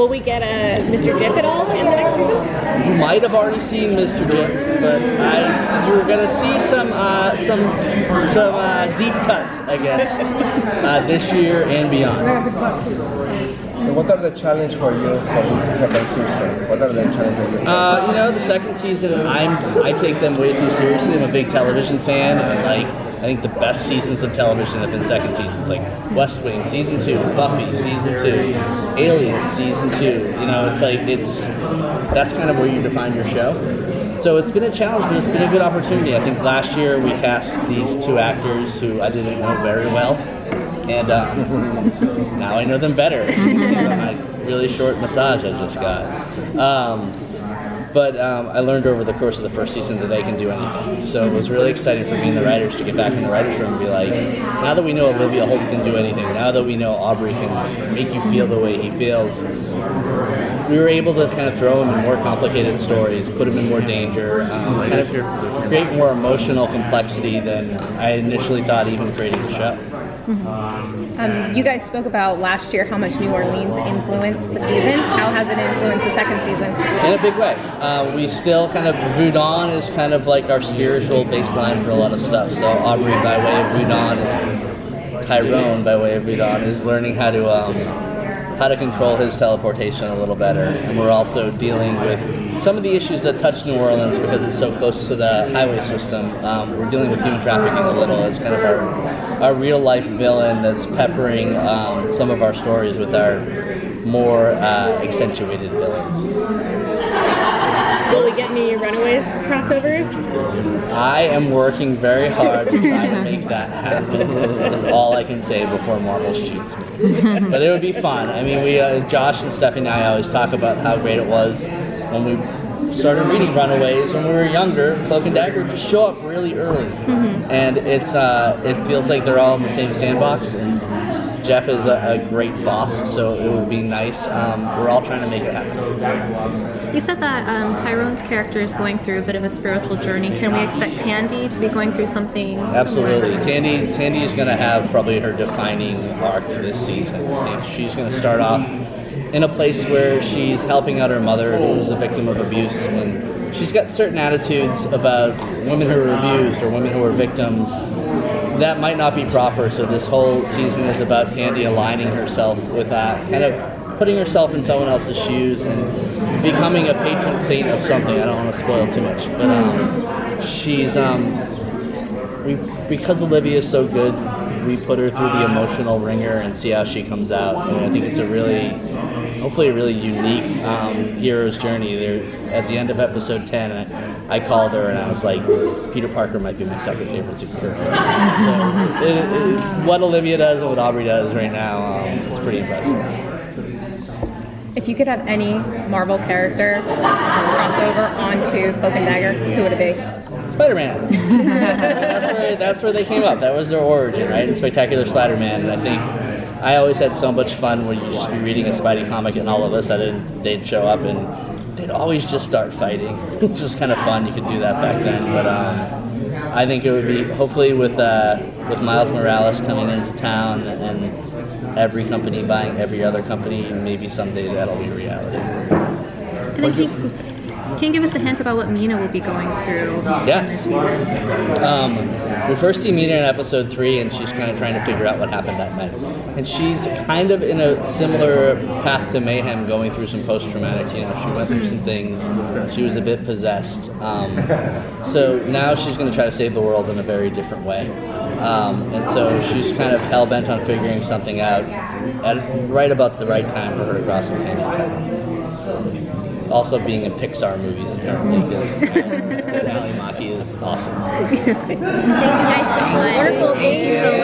Will we get a Mr. Jip at all in the next season? You might have already seen Mr. Jip, but you're gonna see some deep cuts, I guess, this year and beyond. So what are the challenges for you for this second season? What are the challenges that you have? The second season, I take them way too seriously. I'm a big television fan, and I think the best seasons of television have been second seasons, like West Wing season 2, Buffy season 2, Alias season 2. That's kind of where you define your show. So it's been a challenge, but it's been a good opportunity. I think last year we cast these 2 actors who I didn't know very well, and now I know them better. My really short massage I just got. But I learned over the course of the first season that they can do anything. So it was really exciting for me and the writers to get back in the writers' room and be like, now that we know Olivia Holt can do anything, now that we know Aubrey can make you feel the way he feels, we were able to kind of throw him in more complicated stories, put him in more danger, kind of create more emotional complexity than I initially thought even creating the show. You guys spoke about last year how much New Orleans influenced the season. How has it influenced the second season? In a big way. We still kind of, Voudon is kind of like our spiritual baseline for a lot of stuff. So Aubrey by way of Voudon, Tyrone by way of Voudon is learning how to control his teleportation a little better. And we're also dealing with some of the issues that touch New Orleans because it's so close to the highway system. We're dealing with human trafficking a little as kind of our real life villain that's peppering some of our stories with our more accentuated villains. Will we get any Runaways crossovers? I am working very hard to try to make that happen. That's all I can say before Marvel shoots me. But it would be fun. I mean, Josh and Stephanie and I always talk about how great it was when we started reading Runaways when we were younger. Cloak and Dagger just show up really early, and it feels like they're all in the same sandbox. And Jeff is a great boss, so it would be nice. We're all trying to make it happen. You said that Tyrone's character is going through a bit of a spiritual journey. Can we expect Tandy to be going through something? Absolutely. Tandy is going to have probably her defining arc this season. I think she's going to start off in a place where she's helping out her mother, who's a victim of abuse, and she's got certain attitudes about women who are abused or women who are victims that might not be proper. So this whole season is about Tandy aligning herself with that, kind of putting herself in someone else's shoes and becoming a patron saint of something. I don't want to spoil too much, but she's because Olivia is so good, we put her through the emotional ringer and see how she comes out. And I think it's hopefully a really unique hero's journey. There at the end of episode 10, I called her and I was like, Peter Parker might be my second favorite superhero. So what Olivia does and what Aubrey does right now, it's pretty impressive. If you could have any Marvel character crossover onto Cloak and Dagger, who would it be? Spider-Man. That's where they came up. That was their origin, right? In Spectacular Spider-Man. And I think I always had so much fun when you'd just be reading a Spidey comic and all of a sudden they'd show up and they'd always just start fighting, which was kind of fun. You could do that back then. But I think it would be, hopefully with Miles Morales coming into town and every company buying every other company, maybe someday that'll be reality. And then can you give us a hint about what Mina will be going through? Yes. We first see Mina in episode 3, and she's kind of trying to figure out what happened that night. And she's kind of in a similar path to Mayhem, going through some post-traumatic. She went through some things. She was a bit possessed. So now she's going to try to save the world in a very different way. And so she's kind of hell-bent on figuring something out at right about the right time for her to cross with Tandy. Also being in Pixar movies, apparently, because Ali Maki is awesome. Thank you guys so much. Wonderful. Thank you so much.